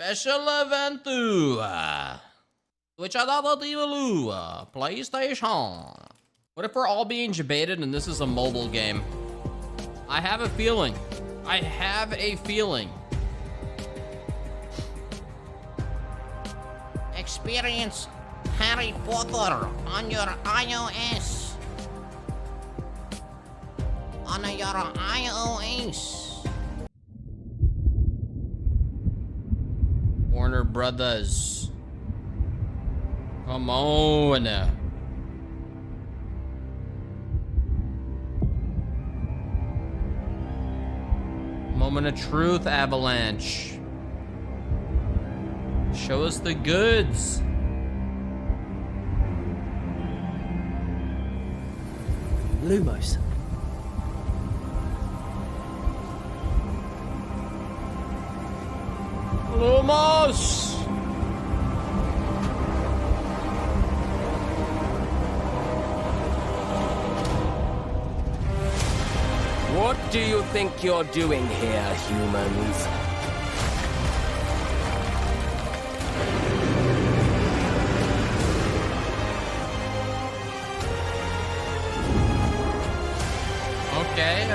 Special event which I thought PlayStation. What if we're all being debated and this is a mobile game? I have a feeling. Experience Harry Potter on your iOS. Warner Brothers. Come on. Moment of truth, Avalanche. Show us the goods. Lumos. Lumos! What do you think you're doing here, humans?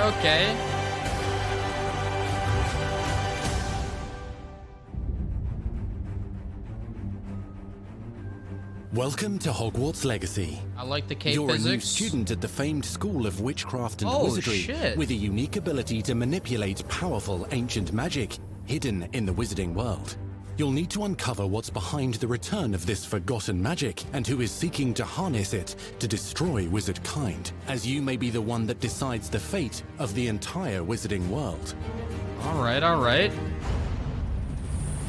Okay. Welcome to Hogwarts Legacy. I like the cave You're physics. a new student at the famed School of Witchcraft and Oh, Wizardry shit. with a unique ability to manipulate powerful ancient magic hidden in the wizarding world. You'll need to uncover what's behind the return of this forgotten magic and who is seeking to harness it to destroy wizard kind, as you may be the one that decides the fate of the entire wizarding world. All right.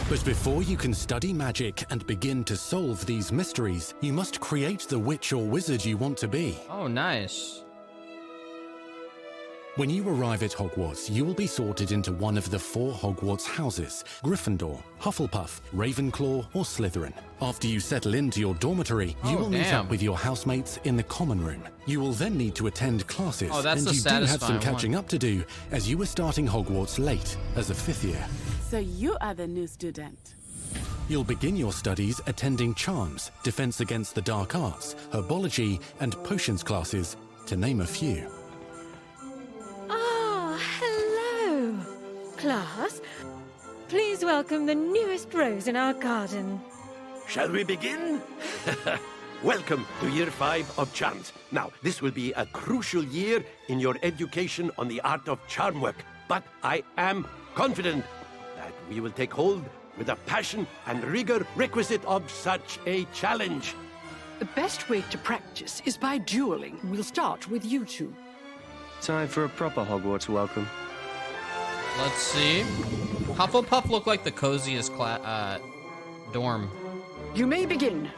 But before you can study magic and begin to solve these mysteries, you must create the witch or wizard you want to be. Oh, nice. When you arrive at Hogwarts, you will be sorted into one of the 4 Hogwarts houses: Gryffindor, Hufflepuff, Ravenclaw, or Slytherin. After you settle into your dormitory, you will meet up with your housemates in the common room. You will then need to attend classes, Oh, that's and the you do have some satisfying catching up to do, as you were starting Hogwarts late as a 5th year. So you are the new student. You'll begin your studies attending Charms, Defense Against the Dark Arts, Herbology, and Potions classes, to name a few. Hello, class. Please welcome the newest rose in our garden. Shall we begin? Welcome to Year 5 of Charms. Now, this will be a crucial year in your education on the art of charm work, but I am confident that we will take hold with the passion and rigor requisite of such a challenge. The best way to practice is by dueling. We'll start with you two. Time for a proper Hogwarts welcome. Let's see. Hufflepuff looked like the coziest dorm. You may begin.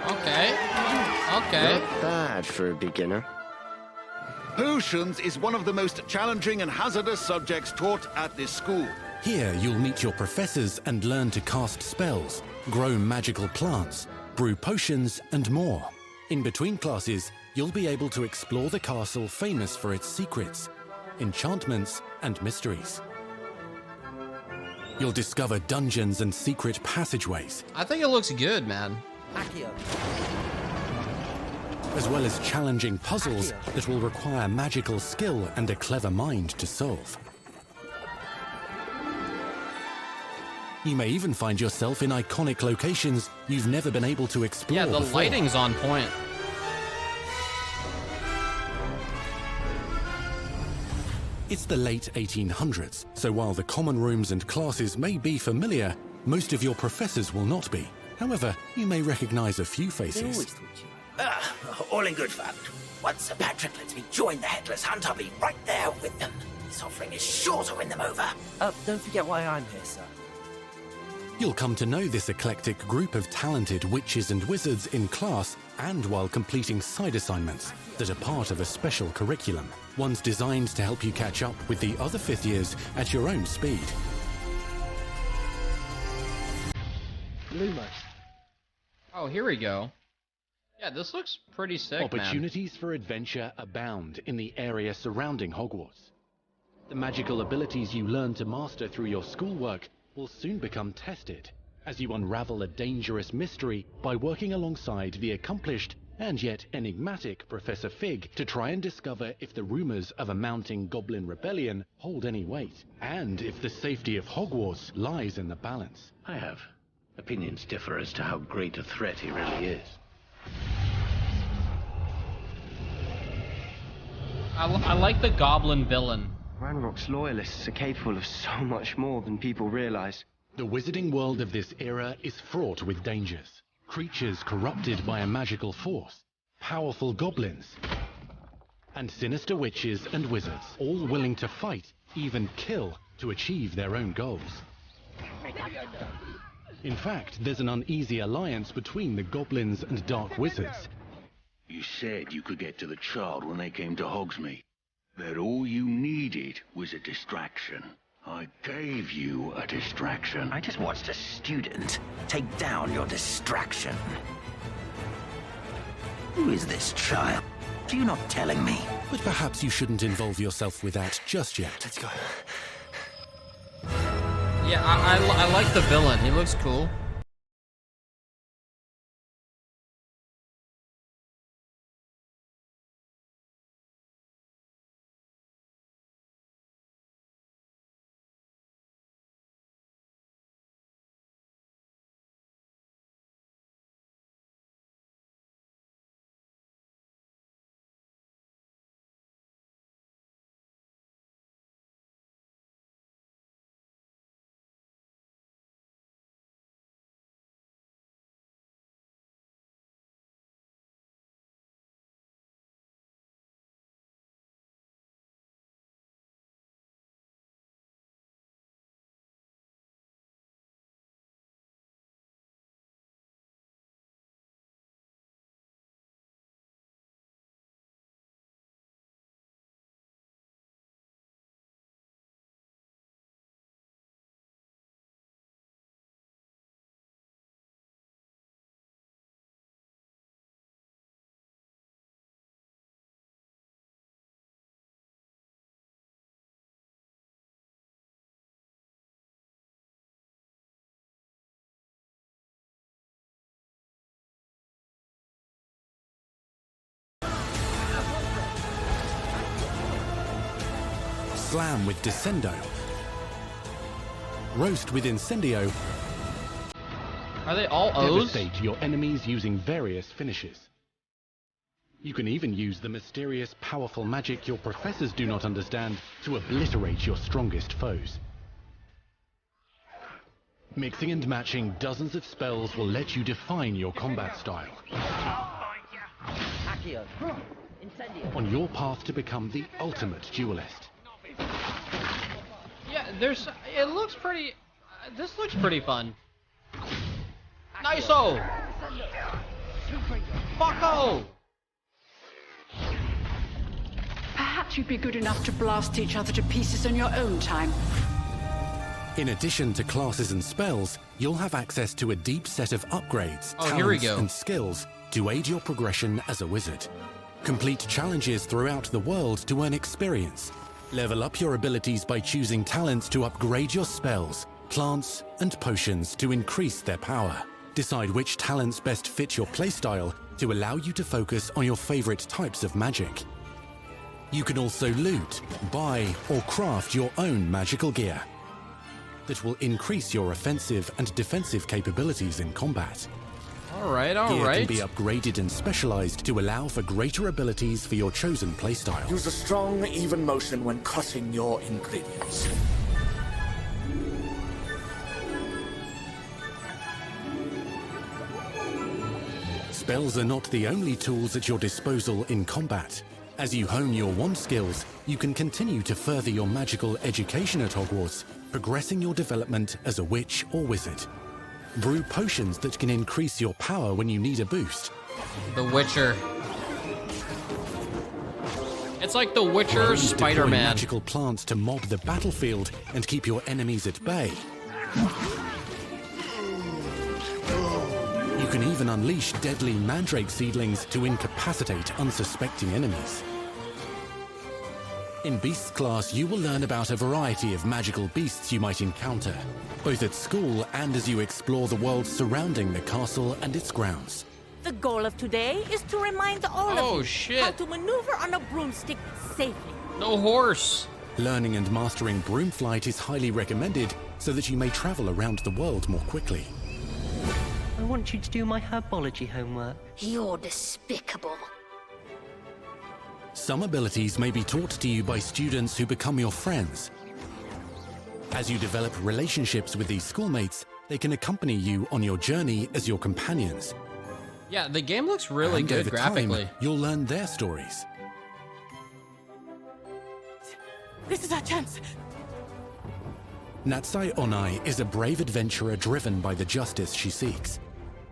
Okay. Not bad for a beginner. Potions is one of the most challenging and hazardous subjects taught at this school. Here, you'll meet your professors and learn to cast spells, grow magical plants, brew potions, and more. In between classes, you'll be able to explore the castle famous for its secrets, enchantments, and mysteries. You'll discover dungeons and secret passageways, I think it looks good, man. as well as challenging puzzles that will require magical skill and a clever mind to solve. You may even find yourself in iconic locations you've never been able to explore Yeah, the before. lighting's on point. It's the late 1800s, so while the common rooms and classes may be familiar, most of your professors will not be. However, you may recognize a few faces. All in good fun. Once Sir Patrick lets me join the Headless Hunt, I'll be right there with them. This offering is sure to win them over. Don't forget why I'm here, sir. You'll come to know this eclectic group of talented witches and wizards in class and while completing side assignments that are part of a special curriculum, ones designed to help you catch up with the other 5th years at your own speed. Lumos. Oh, here we go. Yeah, this looks pretty sick, man. Opportunities for adventure abound in the area surrounding Hogwarts. The magical abilities you learn to master through your schoolwork will soon become tested as you unravel a dangerous mystery by working alongside the accomplished and yet enigmatic Professor Fig to try and discover if the rumors of a mounting goblin rebellion hold any weight, and if the safety of Hogwarts lies in the balance. I have. Opinions differ as to how great a threat he really is. I like the goblin villain. Ranrock's loyalists are capable of so much more than people realize. The wizarding world of this era is fraught with dangers. Creatures corrupted by a magical force, powerful goblins, and sinister witches and wizards, all willing to fight, even kill, to achieve their own goals. In fact, there's an uneasy alliance between the goblins and dark wizards. You said you could get to the child when they came to Hogsmeade. That all you needed was a distraction. I gave you a distraction. I just watched a student take down your distraction. Who is this child? Are you not telling me? But perhaps you shouldn't involve yourself with that just yet. Let's go. Yeah, I like the villain. He looks cool. Slam with Descendo. Roast with Incendio. Are they all O's? Devastate your enemies using various finishes. You can even use the mysterious, powerful magic your professors do not understand to obliterate your strongest foes. Mixing and matching dozens of spells will let you define your combat style. On your path to become the ultimate duelist. Yeah, it looks pretty, this looks pretty fun. Nice-o! Fuck-o! Perhaps you'd be good enough to blast each other to pieces on your own time. In addition to classes and spells, you'll have access to a deep set of upgrades, talents, and skills to aid your progression as a wizard. Complete challenges throughout the world to earn experience. Level up your abilities by choosing talents to upgrade your spells, plants, and potions to increase their power. Decide which talents best fit your playstyle to allow you to focus on your favorite types of magic. You can also loot, buy, or craft your own magical gear that will increase your offensive and defensive capabilities in combat. Alright. Gear can be upgraded and specialized to allow for greater abilities for your chosen playstyle. Use a strong, even motion when cutting your ingredients. Spells are not the only tools at your disposal in combat. As you hone your wand skills, you can continue to further your magical education at Hogwarts, progressing your development as a witch or wizard. Brew potions that can increase your power when you need a boost. The Witcher. It's like The Witcher Spider-Man. Magical plants to mob the battlefield and keep your enemies at bay. You can even unleash deadly mandrake seedlings to incapacitate unsuspecting enemies. In Beasts class, you will learn about a variety of magical beasts you might encounter, both at school and as you explore the world surrounding the castle and its grounds. The goal of today is to remind all of you how to maneuver on a broomstick safely. No horse. Learning and mastering broom flight is highly recommended so that you may travel around the world more quickly. I want you to do my herbology homework. You're despicable. Some abilities may be taught to you by students who become your friends. As you develop relationships with these schoolmates, they can accompany you on your journey as your companions. Yeah, the game looks really And good over graphically. time, you'll learn their stories. This is our chance. Natsai Onai is a brave adventurer driven by the justice she seeks.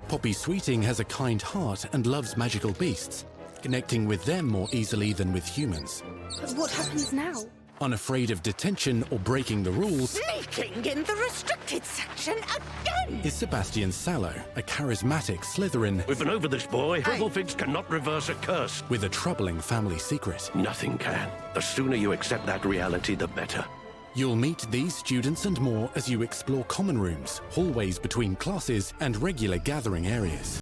Poppy Sweeting has a kind heart and loves magical beasts, connecting with them more easily than with humans. But what happens now? Unafraid of detention or breaking the rules, Sneaking in the restricted section again! is Sebastian Sallow, a charismatic Slytherin We've been over this, boy. Wigglefigs cannot reverse a curse. with a troubling family secret. Nothing can. The sooner you accept that reality, the better. You'll meet these students and more as you explore common rooms, hallways between classes, and regular gathering areas.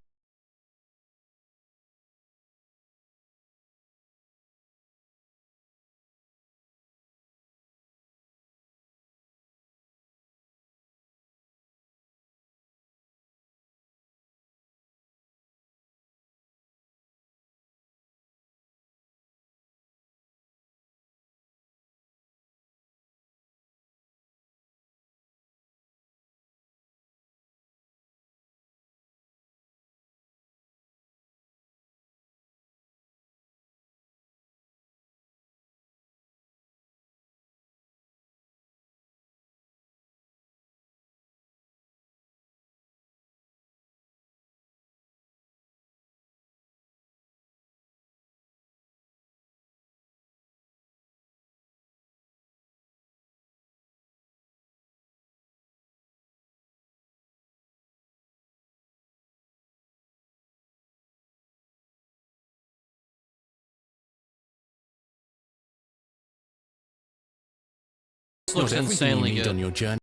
This looks Not everything insanely you need good. on your journey.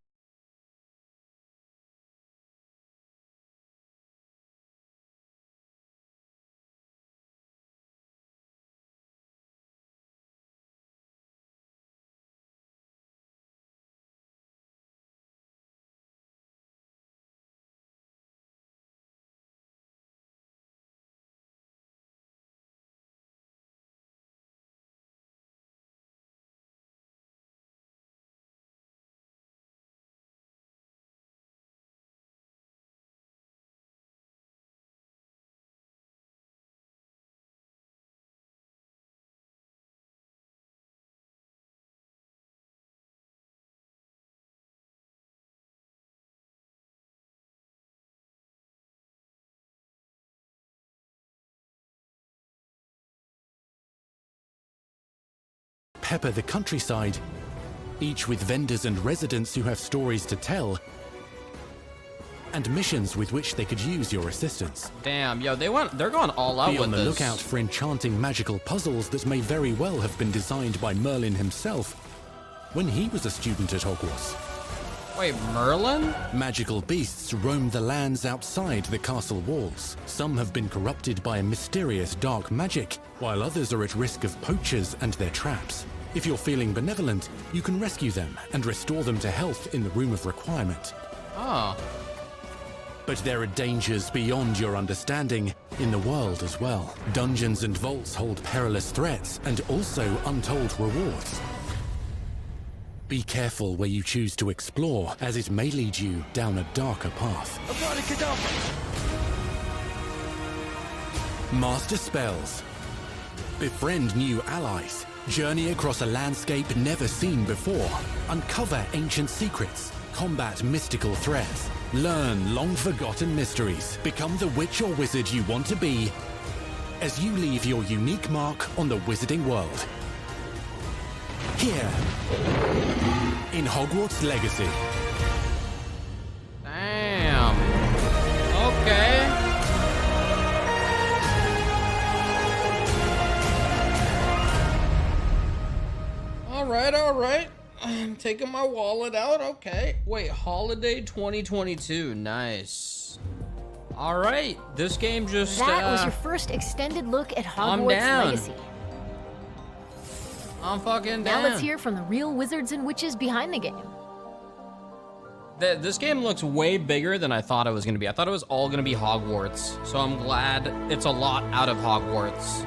Pepper the countryside, each with vendors and residents who have stories to tell, and missions with which they could use your assistance. Damn, yo, they're going all out Be with on the this. lookout for enchanting magical puzzles that may very well have been designed by Merlin himself when he was a student at Hogwarts. Wait, Merlin? Magical beasts roam the lands outside the castle walls. Some have been corrupted by a mysterious dark magic, while others are at risk of poachers and their traps. If you're feeling benevolent, you can rescue them and restore them to health in the Room of Requirement. Oh. But there are dangers beyond your understanding in the world as well. Dungeons and vaults hold perilous threats and also untold rewards. Be careful where you choose to explore, as it may lead you down a darker path. Master spells. Befriend new allies. Journey across a landscape never seen before. Uncover ancient secrets. Combat mystical threats. Learn long-forgotten mysteries. Become the witch or wizard you want to be as you leave your unique mark on the wizarding world. Here, in Hogwarts Legacy. Damn. Okay. right. I'm taking my wallet out. Okay. Wait, holiday 2022. Nice. All right. This game just... That was your first extended look at I'm Hogwarts down. Legacy. I'm fucking Now down. let's hear from the real wizards and witches behind the game. This game looks way bigger than I thought it was going to be. I thought it was all going to be Hogwarts. So I'm glad it's a lot out of Hogwarts.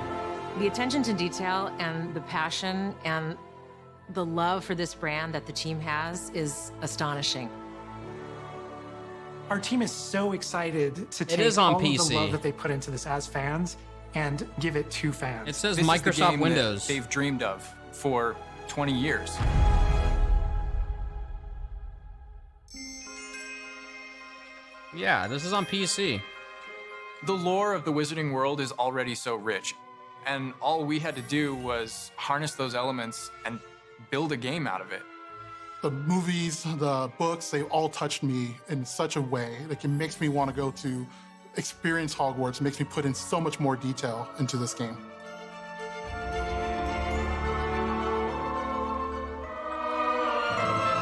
The attention to detail and the passion and the love for this brand that the team has is astonishing. Our team is so excited to take is on all PC. of the love that they put into this as fans and give it to fans. It says This is the Microsoft game Windows. that they've dreamed of for 20 years. Yeah, this is on PC. The lore of the Wizarding World is already so rich, and all we had to do was harness those elements and build a game out of it. The movies, the books, they all touched me in such a way. Like, it makes me want to go to experience Hogwarts. It makes me put in so much more detail into this game.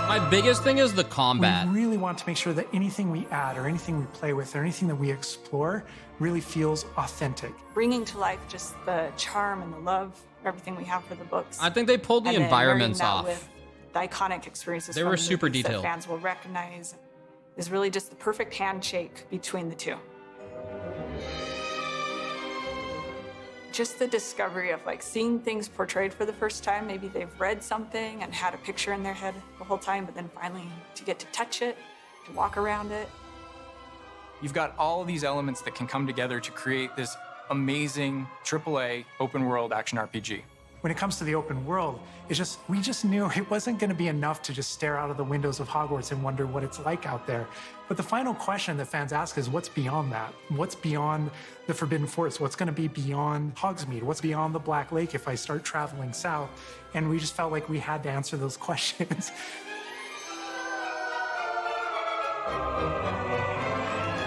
My biggest thing is the combat. We really want to make sure that anything we add or anything we play with or anything that we explore really feels authentic. Bringing to life just the charm and the love, everything we have for the books. I think they pulled the And then environments marrying off. that with the iconic experiences They from were the super movies that detailed. fans will recognize is really just the perfect handshake between the two. Just the discovery of like seeing things portrayed for the first time. Maybe they've read something and had a picture in their head the whole time, but then finally to get to touch it, to walk around it. You've got all of these elements that can come together to create this amazing AAA open world action RPG. When it comes to the open world, we just knew it wasn't going to be enough to just stare out of the windows of Hogwarts and wonder what it's like out there. But the final question that fans ask is, what's beyond that? What's beyond the Forbidden Forest? What's going to be beyond Hogsmeade? What's beyond the Black Lake if I start traveling south? And we just felt like we had to answer those questions.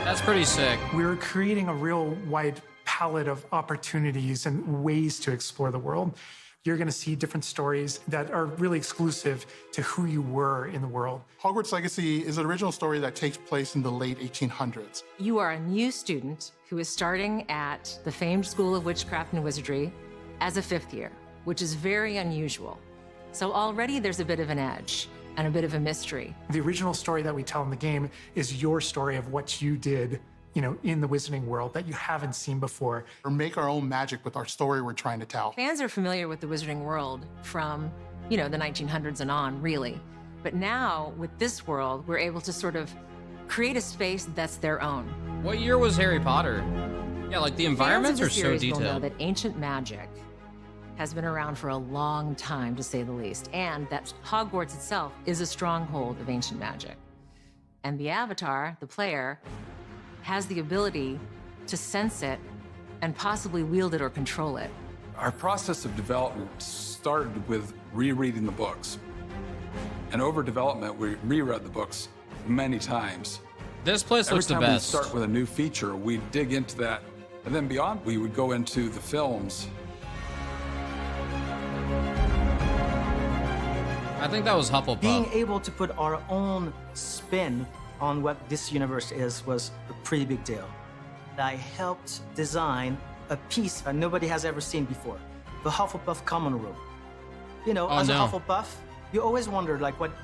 That's pretty sick. We were creating a real wide palette of opportunities and ways to explore the world. You're going to see different stories that are really exclusive to who you were in the world. Hogwarts Legacy is an original story that takes place in the late 1800s. You are a new student who is starting at the famed School of Witchcraft and Wizardry as a 5th year, which is very unusual. So already there's a bit of an edge and a bit of a mystery. The original story that we tell in the game is your story of what you did, in the Wizarding World that you haven't seen before. Or make our own magic with our story we're trying to tell. Fans are familiar with the Wizarding World from, the 1900s and on, really. But now, with this world, we're able to sort of create a space that's their own. What year was Harry Potter? Yeah, like the environments Fans are of the so series detailed. will know that ancient magic has been around for a long time, to say the least, and that Hogwarts itself is a stronghold of ancient magic. And the Avatar, the player, has the ability to sense it and possibly wield it or control it. Our process of development started with rereading the books. And over development, we reread the books many times. This place looks the Every time we best. start with a new feature, we dig into that. And then beyond, we would go into the films. I think that was Hufflepuff. Being able to put our own spin on what this universe is was a pretty big deal. I helped design a piece that nobody has ever seen before, the Hufflepuff common room. As a Hufflepuff, you always wonder,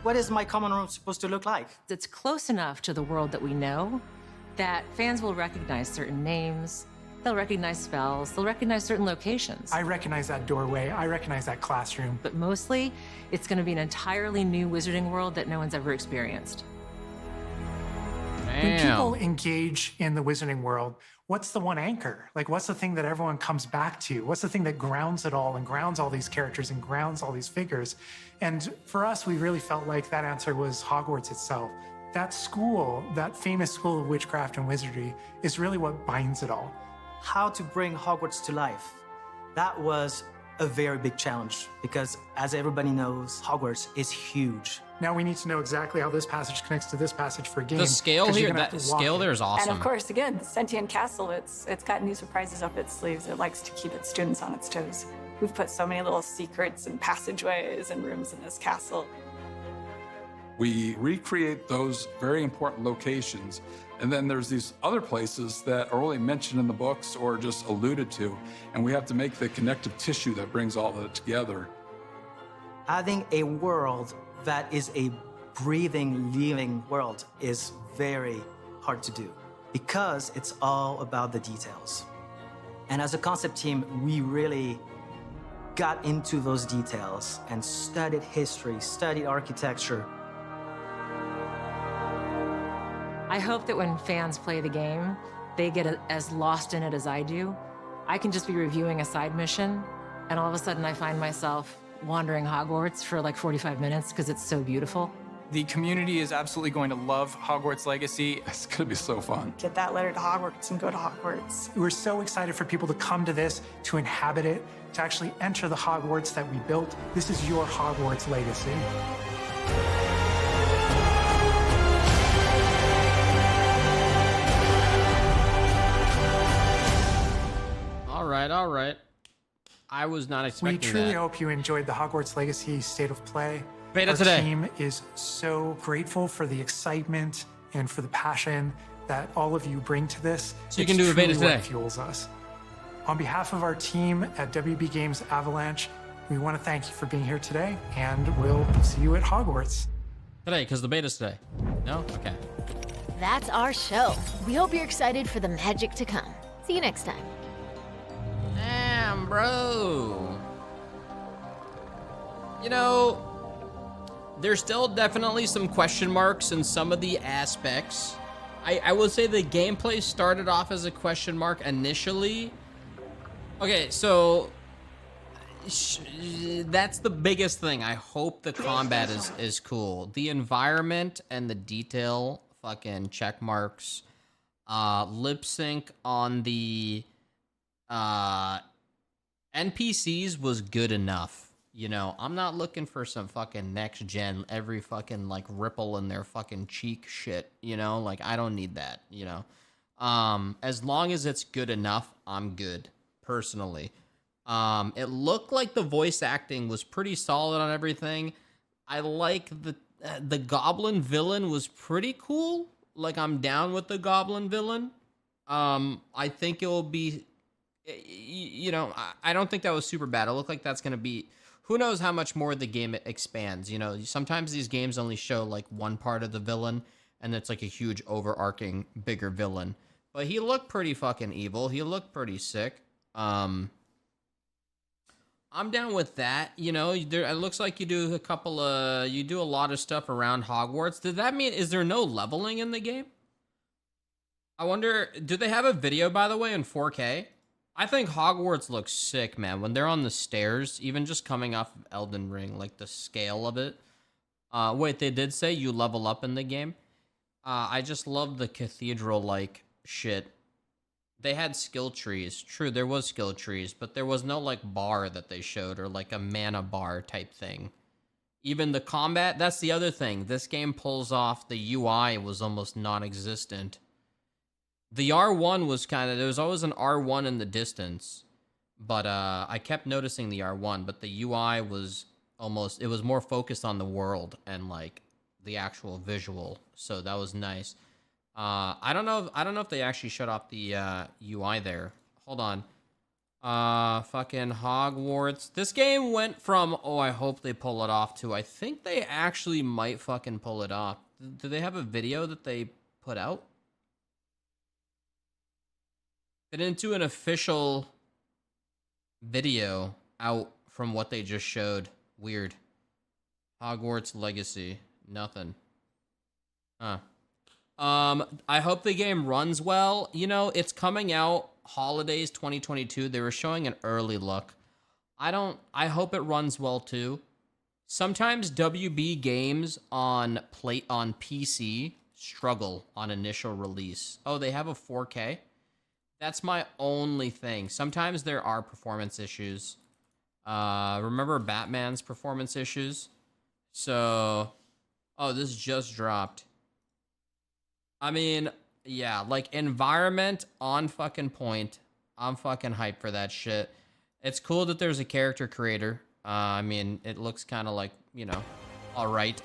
what is my common room supposed to look like? It's close enough to the world that we know that fans will recognize certain names, they'll recognize spells, they'll recognize certain locations. I recognize that doorway, I recognize that classroom. But mostly, it's going to be an entirely new Wizarding World that no one's ever experienced. When people engage in the Wizarding World, what's the one anchor? What's the thing that everyone comes back to? What's the thing that grounds it all and grounds all these characters and grounds all these figures? And for us, we really felt like that answer was Hogwarts itself. That school, that famous School of Witchcraft and Wizardry, is really what binds it all. How to bring Hogwarts to life. That was a very big challenge because, as everybody knows, Hogwarts is huge. Now we need to know exactly how this passage connects to this passage for a game. The scale here, that scale there is awesome. And of course, again, the Sentient Castle, it's got new surprises up its sleeves. It likes to keep its students on its toes. We've put so many little secrets and passageways and rooms in this castle. We recreate those very important locations, and then there's these other places that are only mentioned in the books or just alluded to, and we have to make the connective tissue that brings all of it together. Having a world that is a breathing, living world is very hard to do because it's all about the details. And as a concept team, we really got into those details and studied history, studied architecture. I hope that when fans play the game, they get as lost in it as I do. I can just be reviewing a side mission, and all of a sudden I find myself wandering Hogwarts for like 45 minutes because it's so beautiful. The community is absolutely going to love Hogwarts Legacy. It's going to be so fun. Get that letter to Hogwarts and go to Hogwarts. We're so excited for people to come to this, to inhabit it, to actually enter the Hogwarts that we built. This is your Hogwarts legacy. All right. I was not expecting that. We truly hope you enjoyed the Hogwarts Legacy State of Play. Beta Our today. team is so grateful for the excitement and for the passion that all of you bring to this. So you can do a beta truly what today. fuels us. On behalf of our team at WB Games Avalanche, we want to thank you for being here today, and we'll see you at Hogwarts. Today, because the beta's today. No? Okay. That's our show. We hope you're excited for the magic to come. See you next time. Damn, bro. You know, there's still definitely some question marks in some of the aspects. I will say the gameplay started off as a question mark initially. Okay, so that's the biggest thing. I hope the combat is cool. The environment and the detail, fucking check marks. Lip sync on the NPCs was good enough. You know, I'm not looking for some fucking next gen, every fucking like ripple in their fucking cheek shit, you know, like I don't need that, you know. As long as it's good enough, I'm good, personally. It looked like the voice acting was pretty solid on everything. I like the goblin villain was pretty cool. Like, I'm down with the goblin villain. I think it will be, you know, I don't think that was super bad. It looked like that's going to be, who knows how much more the game expands. You know, sometimes these games only show like one part of the villain, and it's like a huge overarching bigger villain. But he looked pretty fucking evil. He looked pretty sick. I'm down with that. You know, it looks like you do a lot of stuff around Hogwarts. Does that mean, is there no leveling in the game? I wonder, do they have a video, by the way, in 4K? I think Hogwarts looks sick, man. When they're on the stairs, even just coming off of Elden Ring, like the scale of it. Wait, they did say you level up in the game? I just love the cathedral-like shit. They had skill trees. True, there was skill trees, but there was no, like, bar that they showed, or, like, a mana bar type thing. Even the combat, that's the other thing. This game pulls off, the UI was almost non-existent. The R1 was kind of, there was always an R1 in the distance, but I kept noticing the R1, but the UI was almost, it was more focused on the world and, like, the actual visual, so that was nice. I don't know if they actually shut off the UI there. Hold on. Fucking Hogwarts. This game went from, oh, I hope they pull it off, to I think they actually might fucking pull it off. Do they have a video that they put out? They didn't do an official video out from what they just showed. Weird. Hogwarts Legacy. Nothing. Huh. I hope the game runs well. You know, it's coming out holidays 2022. They were showing an early look. I hope it runs well too. Sometimes WB games on PC struggle on initial release. Oh, they have a 4K? That's my only thing. Sometimes there are performance issues. Remember Batman's performance issues? So, oh, this just dropped. I mean, yeah, like environment on fucking point. I'm fucking hyped for that shit. It's cool that there's a character creator. I mean, it looks kind of like, you know, all right.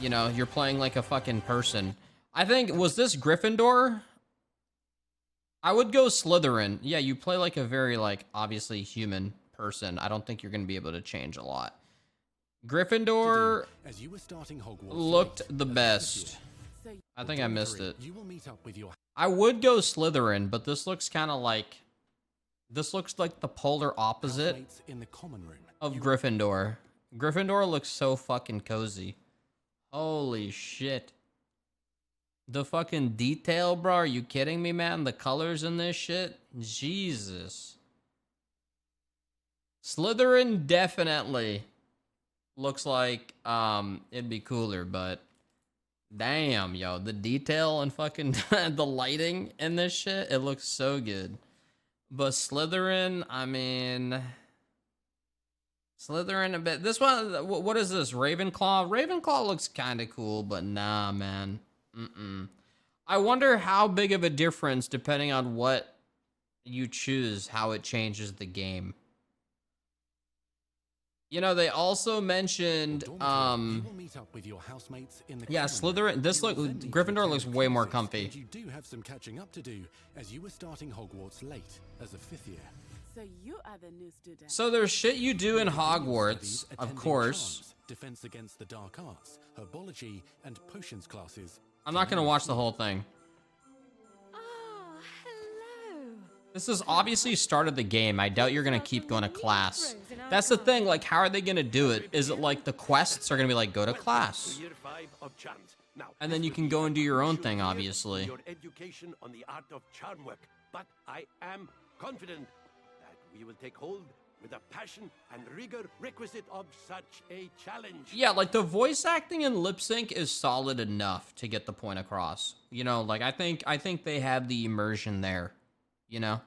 You know, you're playing like a fucking person. I think, was this Gryffindor? I would go Slytherin. Yeah, you play like a very, like, obviously human person. I don't think you're going to be able to change a lot. Gryffindor looked the best. I think I missed it. I would go Slytherin, but this looks kind of like... This looks like the polar opposite of Gryffindor. Gryffindor looks so fucking cozy. Holy shit. The fucking detail, bro. Are you kidding me, man? The colors in this shit? Jesus. Slytherin definitely looks like it'd be cooler, but damn, yo, the detail and fucking the lighting in this shit, it looks so good. But Slytherin, I mean, Slytherin a bit. This one, what is this? Ravenclaw? Ravenclaw looks kind of cool, but nah, man. I wonder how big of a difference, depending on what you choose, how it changes the game. You know, they also mentioned, yeah, Slytherin, Gryffindor looks way more comfy. You do have some catching up to do, as you were starting Hogwarts late as a 5th year. So you are the new student. So there's shit you do in Hogwarts, of course. Defense against the dark arts, herbology, and potions classes. I'm not gonna watch the whole thing. This is obviously started the game. I doubt you're gonna keep going to class. That's the thing, like, how are they gonna do it? Is it like the quests are gonna be like, go to class? And then you can go and do your own thing, obviously. Your education on the art of charm work, but I am confident that we will take hold with the passion and rigor requisite of such a challenge. Yeah, like the voice acting and lip sync is solid enough to get the point across. You know, like I think they have the immersion there. You know?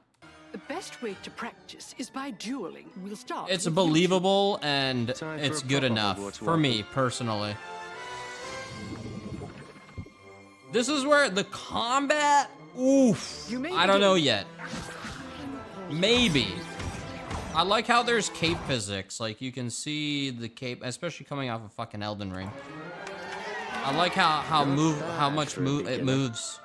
The best way to practice is by dueling. We'll start. It's believable and it's good enough for me personally. This is where the combat, oof, I don't know yet. Maybe. I like how there's cape physics. Like you can see the cape, especially coming off of fucking Elden Ring. I like how much it moves.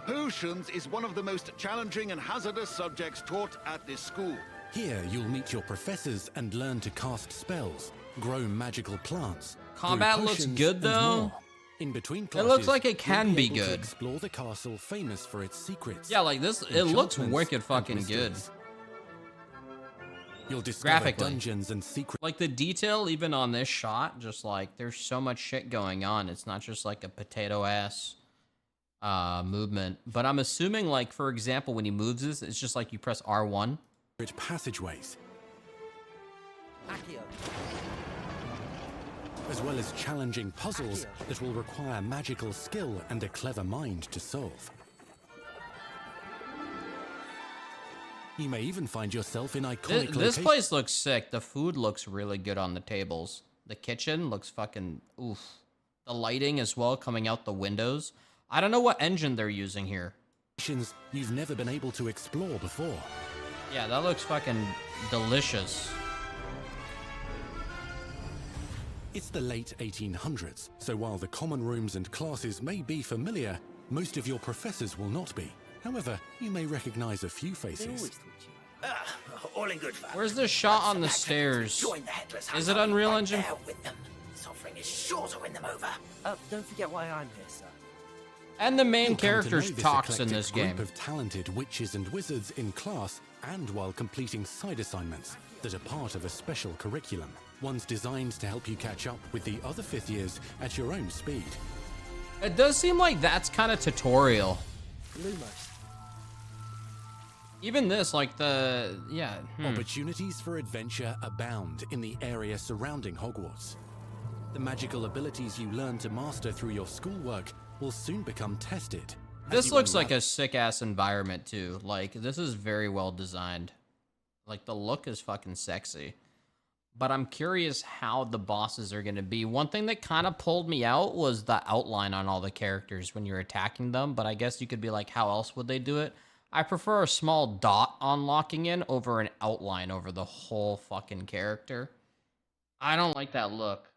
Potions is one of the most challenging and hazardous subjects taught at this school. Here, you'll meet your professors and learn to cast spells, grow magical plants. Combat looks good though. In between classes, it looks like it can be good. Explore the castle famous for its secrets. Yeah, like this, it looks wicked fucking good. You'll discover dungeons and secrets. Like the detail, even on this shot, just like there's so much shit going on. It's not just like a potato ass movement, but I'm assuming, like, for example, when he moves this, it's just like you press R1. Passageways, as well as challenging puzzles that will require magical skill and a clever mind to solve. You may even find yourself in iconic This place looks sick. The food looks really good on the tables. The kitchen looks fucking oof. The lighting as well coming out the windows. I don't know what engine they're using here. You've never been able to explore before. Yeah, that looks fucking delicious. It's the late 1800s, so while the common rooms and classes may be familiar, most of your professors will not be. However, you may recognize a few faces. All in good fun. Where's the shot on the stairs? Is it Unreal Engine? This offering is sure to win them over. Don't forget why I'm here, sir. And the main character talks in this game. Group of talented witches and wizards in class and while completing side assignments that are part of a special curriculum. One's designed to help you catch up with the other 5th years at your own speed. It does seem like that's kind of tutorial. Lumos. Even this, like the, yeah. Opportunities for adventure abound in the area surrounding Hogwarts. The magical abilities you learn to master through your schoolwork will soon become tested. This looks like a sick-ass environment, too. Like, this is very well designed. Like, the look is fucking sexy. But I'm curious how the bosses are going to be. One thing that kind of pulled me out was the outline on all the characters when you're attacking them. But I guess you could be like, how else would they do it? I prefer a small dot on locking in over an outline over the whole fucking character. I don't like that look.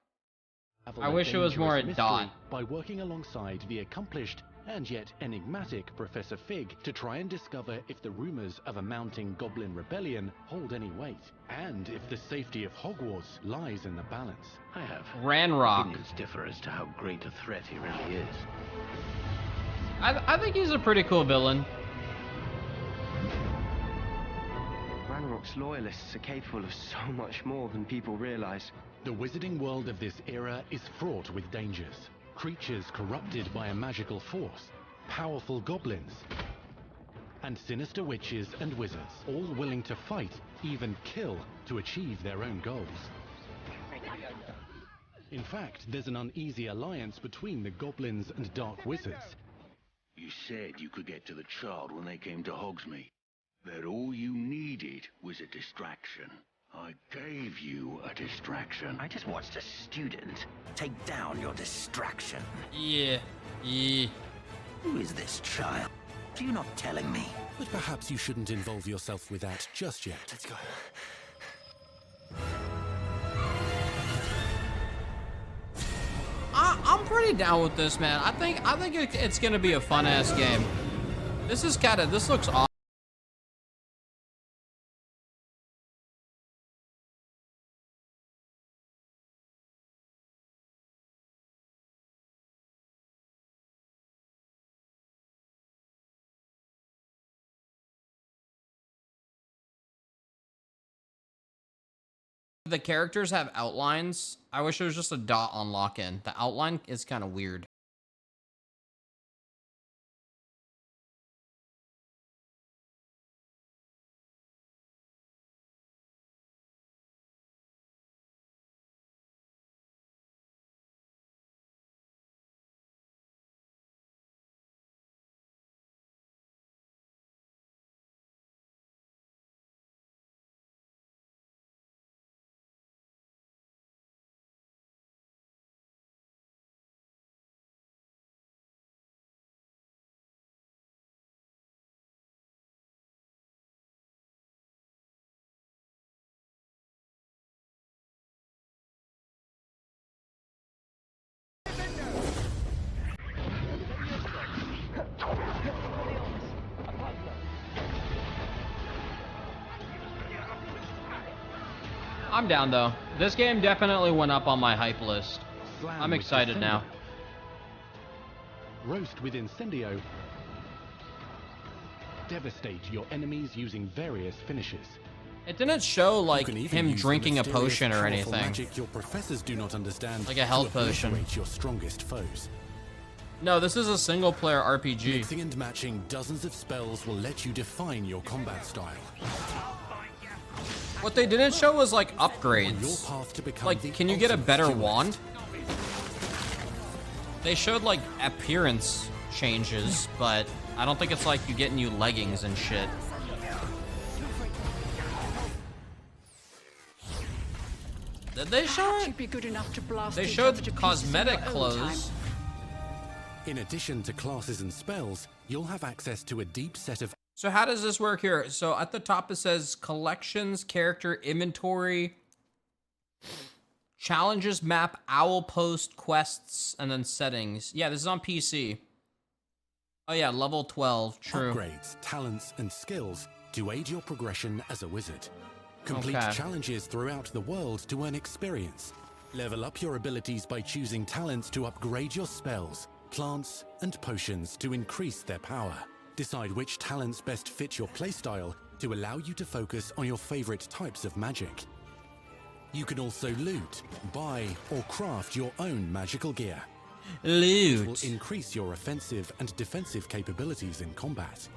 I wish it was more a dot. By working alongside the accomplished and yet enigmatic Professor Fig to try and discover if the rumors of a mounting goblin rebellion hold any weight, and if the safety of Hogwarts lies in the balance. I have Ranrock. opinions differ as to how great a threat he really is. I think he's a pretty cool villain. Ranrock's loyalists are capable of so much more than people realize. The wizarding world of this era is fraught with dangers. Creatures corrupted by a magical force, powerful goblins, and sinister witches and wizards, all willing to fight, even kill, to achieve their own goals. In fact, there's an uneasy alliance between the goblins and dark wizards. You said you could get to the child when they came to Hogsmeade. That all you needed was a distraction. I gave you a distraction. I just watched a student take down your distraction. Yeah. Who is this child? Are you not telling me? But perhaps you shouldn't involve yourself with that just yet. Let's go. I'm pretty down with this, man. I think it's gonna be a fun ass game. This looks awesome. The characters have outlines. I wish it was just a dot on lock-in. The outline is kind of weird. I'm down though. This game definitely went up on my hype list. I'm excited now. Roast with Incendio. Devastate your enemies using various finishes. It didn't show like him drinking a potion or anything. Magic your professors do not understand. Like a health potion. Your strongest foes. No, this is a single player RPG. Mixing and matching dozens of spells will let you define your combat style. What they didn't show was like upgrades. Like, can you get a better wand? They showed like appearance changes, but I don't think it's like you get new leggings and shit. Did they show it? They showed cosmetic clothes. In addition to classes and spells, you'll have access to a deep set of... So how does this work here? So at the top it says collections, character, inventory, challenges, map, owl post, quests, and then settings. Yeah, this is on PC. Oh yeah, level 12, true. Upgrades, talents, and skills to aid your progression as a wizard. Complete challenges throughout the world to earn experience. Level up your abilities by choosing talents to upgrade your spells, plants, and potions to increase their power. Decide which talents best fit your playstyle to allow you to focus on your favorite types of magic. You can also loot, buy, or craft your own magical gear. Loot. This will increase your offensive and defensive capabilities in combat.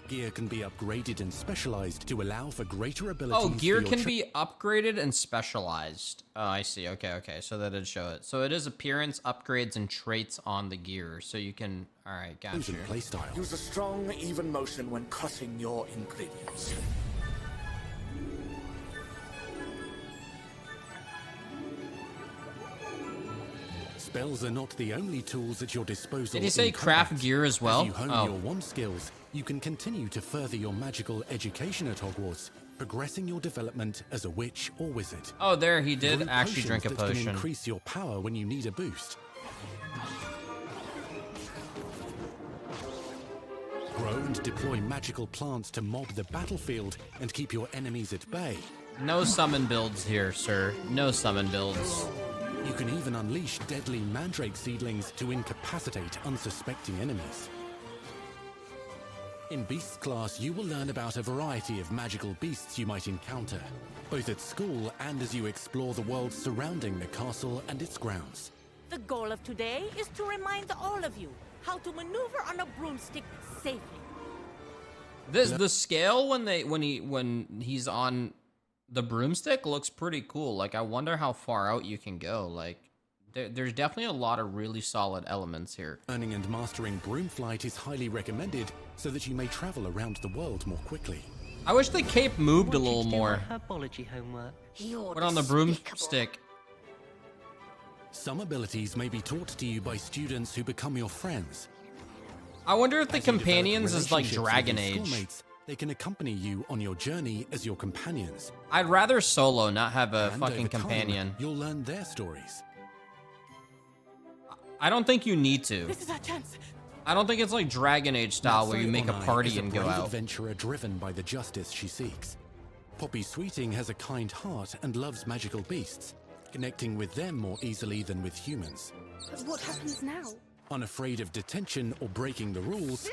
Gear can be upgraded and specialized to allow for greater abilities. Oh, gear can be upgraded and specialized. Oh, I see. Okay. So that did show it. So it is appearance, upgrades, and traits on the gear. So you can... Alright, gotcha. Use a strong, even motion when cutting your ingredients. Spells are not the only tools at your disposal. Did he say in craft combat. gear as well? As you hone Oh. your wand skills, you can continue to further your magical education at Hogwarts, progressing your development as a witch or wizard. Oh, there he did Brew actually drink a potions that potion. can increase your power when you need a boost. Grow and deploy magical plants to mob the battlefield and keep your enemies at bay. No summon builds here, sir. No summon builds. You can even unleash deadly mandrake seedlings to incapacitate unsuspecting enemies. In Beasts class, you will learn about a variety of magical beasts you might encounter, both at school and as you explore the world surrounding the castle and its grounds. The goal of today is to remind all of you how to maneuver on a broomstick safely. The scale when he's on the broomstick looks pretty cool. Like, I wonder how far out you can go. Like, there's definitely a lot of really solid elements here. Learning and mastering broom flight is highly recommended so that you may travel around the world more quickly. I wish the cape moved a little more. Herbology homework. Put on the broomstick. Some abilities may be taught to you by students who become your friends. I wonder if the As you develop companions is like relationships with Dragon your Age. schoolmates, they can accompany you on your journey as your companions. I'd rather solo, not have a And fucking over time, companion. You'll learn their stories. I don't think you need to. This is our chance. I don't think it's like Dragon Age style where you make a Onai party is and go brave out. adventurer driven by the justice she seeks. Poppy Sweeting has a kind heart and loves magical beasts, connecting with them more easily than with humans. But what happens now? Unafraid of detention or breaking the rules,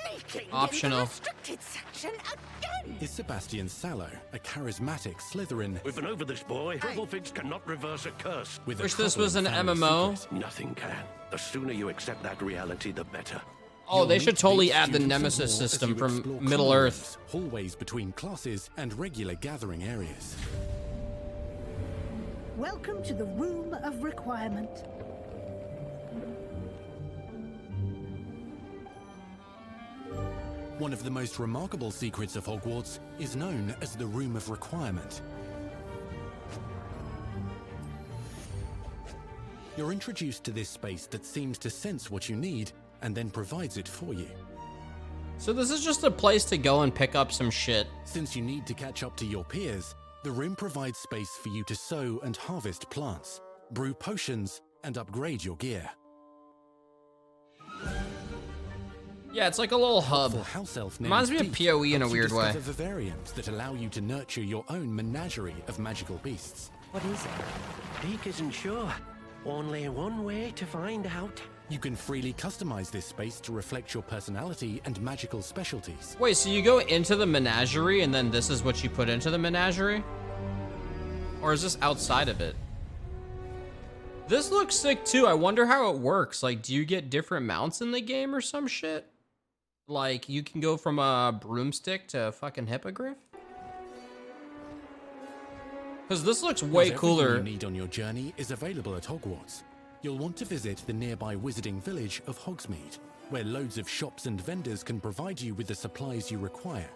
Optional. Restricted section again. is Sebastian Sallow, a charismatic Slytherin We've been over this, boy. Hufflepuffs cannot reverse a curse. with a Wish this was an troubling family MMO. secret. Nothing can. The sooner you accept that reality, the better. Oh, You'll they meet should totally beast add the students and Nemesis more as system you from explore Middle common Earth. rooms, hallways between classes, and regular gathering areas. Welcome to the Room of Requirement. One of the most remarkable secrets of Hogwarts is known as the Room of Requirement. You're introduced to this space that seems to sense what you need and then provides it for you. So this is just a place to go and pick up some shit. Since you need to catch up to your peers, the room provides space for you to sow and harvest plants, brew potions, and upgrade your gear. Yeah, it's like a little hub. House elf named Reminds me of Deek PoE in a helps you weird way. discover vivariums that allow you to nurture your own menagerie of magical beasts. What is it? Deek isn't sure. Only one way to find out. You can freely customize this space to reflect your personality and magical specialties. Wait, so you go into the menagerie and then this is what you put into the menagerie? Or is this outside of it? This looks sick too. I wonder how it works. Like, do you get different mounts in the game or some shit? Like, you can go from a broomstick to a fucking hippogriff? Because this looks way Not cooler. everything you need on your journey is available at Hogwarts. You'll want to visit the nearby wizarding village of Hogsmeade, where loads of shops and vendors can provide you with the supplies you require.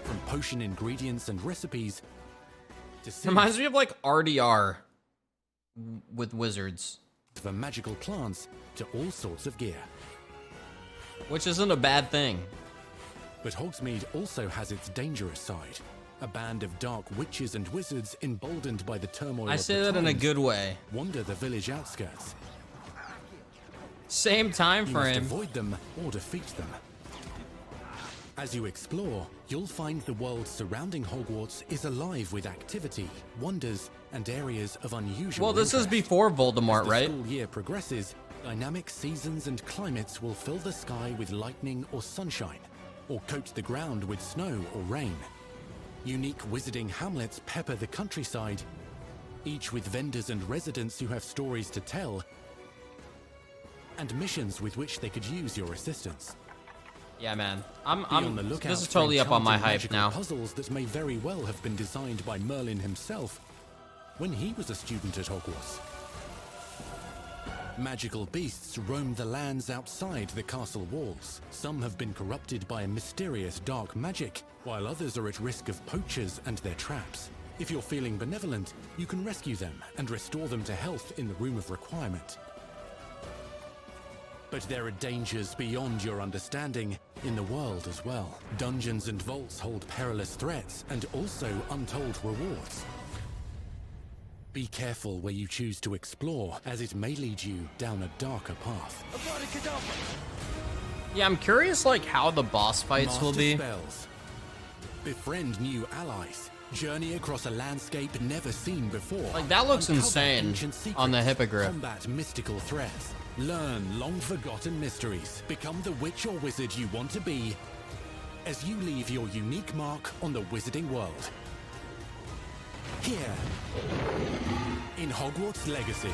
From potion ingredients and recipes to Reminds me of like RDR with wizards. For magical plants to all sorts of gear. Which isn't a bad thing. But Hogsmeade also has its dangerous side. A band of dark witches and wizards emboldened by the turmoil I of say the that in a times good way. wander the village outskirts. Same time You must frame. avoid them or defeat them. As you explore, you'll find the world surrounding Hogwarts is alive with activity, wonders, and areas of unusual Well, this is interest. before Voldemort, As the right? school year progresses, dynamic seasons and climates will fill the sky with lightning or sunshine, or coat the ground with snow or rain. Unique wizarding hamlets pepper the countryside, each with vendors and residents who have stories to tell, and missions with which they could use your assistance. Yeah, man. Be on the lookout This is for totally up on my enchanting hype magical now. puzzles that may very well have been designed by Merlin himself when he was a student at Hogwarts. Magical beasts roam the lands outside the castle walls. Some have been corrupted by a mysterious dark magic, while others are at risk of poachers and their traps. If you're feeling benevolent, you can rescue them and restore them to health in the Room of Requirement. But there are dangers beyond your understanding in the world as well. Dungeons and vaults hold perilous threats and also untold rewards. Be careful where you choose to explore, as it may lead you down a darker path. Yeah, I'm curious like how the boss fights will be. Spells. Befriend new allies. Journey across a landscape never seen before. Like that looks Uncover insane ancient secrets. on the hippogriff. Combat mystical threats. Learn long-forgotten mysteries. Become the witch or wizard you want to be as you leave your unique mark on the wizarding world. Here, in Hogwarts Legacy.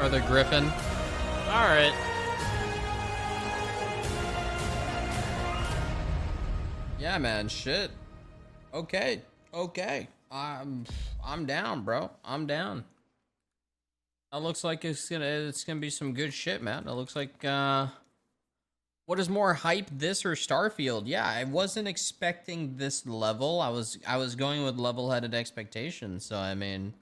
Or the Griffin. Alright. Yeah, man, shit. Okay. I'm down, bro. I'm down. That looks like it's gonna be some good shit, man. It looks like what is more hype, this or Starfield? Yeah, I wasn't expecting this level. I was going with level-headed expectations. So I mean,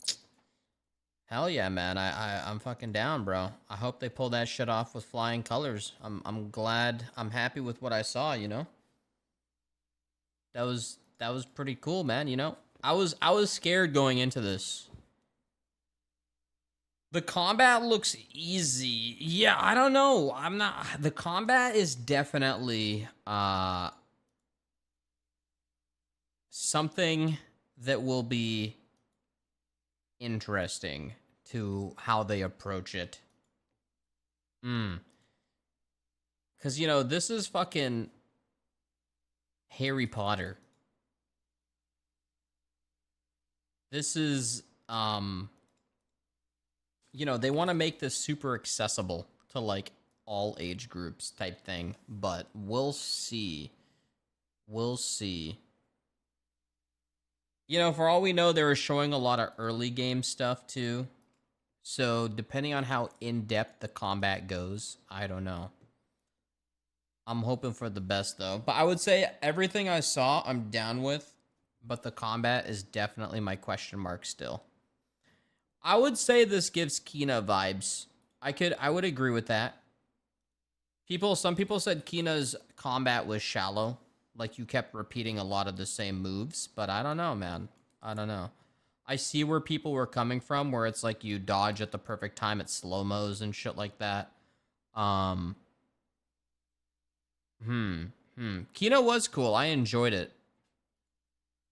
hell yeah, man. I'm fucking down, bro. I hope they pull that shit off with flying colors. I'm glad. I'm happy with what I saw, you know? That was pretty cool, man, you know? I was scared going into this. The combat looks easy. Yeah, I don't know. I'm not. The combat is definitely something that will be interesting to how they approach it. Because, you know, this is fucking Harry Potter. This is, you know, they want to make this super accessible to, like, all age groups type thing. But we'll see. We'll see. You know, for all we know, they were showing a lot of early game stuff, too. So, depending on how in-depth the combat goes, I don't know. I'm hoping for the best, though. But I would say everything I saw, I'm down with. But the combat is definitely my question mark still. I would say this gives Kina vibes. I would agree with that. Some people said Kina's combat was shallow. Like you kept repeating a lot of the same moves. But I don't know, man. I don't know. I see where people were coming from, where it's like you dodge at the perfect time at slow-mos and shit like that. Kina was cool. I enjoyed it.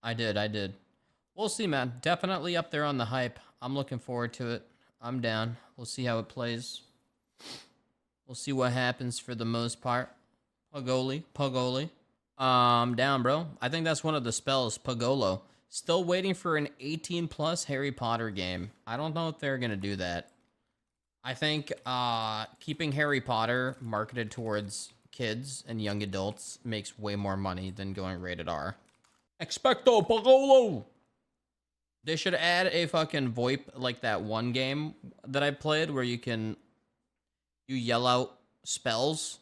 I did. We'll see, man. Definitely up there on the hype. I'm looking forward to it. I'm down. We'll see how it plays. We'll see what happens for the most part. Pagoli. Down, bro. I think that's one of the spells, Pagolo. Still waiting for an 18+ Harry Potter game. I don't know if they're going to do that. I think keeping Harry Potter marketed towards kids and young adults makes way more money than going rated R. Expecto Pagolo! They should add a fucking VoIP like that one game that I played where you yell out spells.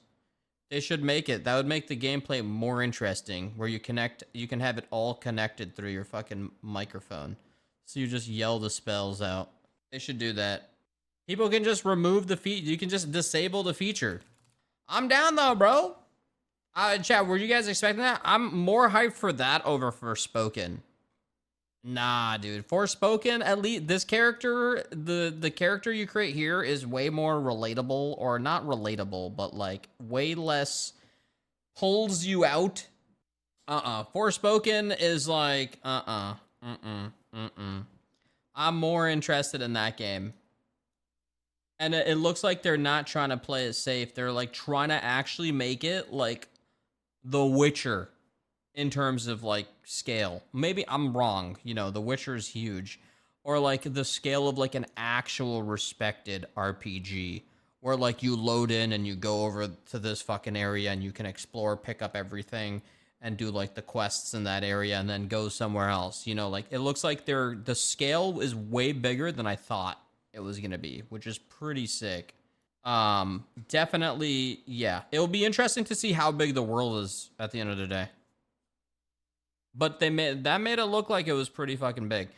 They should make it. That would make the gameplay more interesting, where you can have it all connected through your fucking microphone. So you just yell the spells out. They should do that. People can just remove the feature. You can just disable the feature. I'm down though, bro. Chat, were you guys expecting that? I'm more hyped for that over Forspoken. Nah, dude. Forspoken, at least this character, the character you create here is way more relatable, or not relatable, but like way less pulls you out. Forspoken is like, I'm more interested in that game. And it looks like they're not trying to play it safe. They're like trying to actually make it like The Witcher in terms of like scale. Maybe I'm wrong. You know, The Witcher is huge. Or like the scale of like an actual respected RPG where like you load in and you go over to this fucking area and you can explore, pick up everything and do like the quests in that area and then go somewhere else. You know, like it looks like the scale is way bigger than I thought it was gonna be, which is pretty sick. Definitely, yeah. It'll be interesting to see how big the world is at the end of the day. but that made it look like it was pretty fucking big.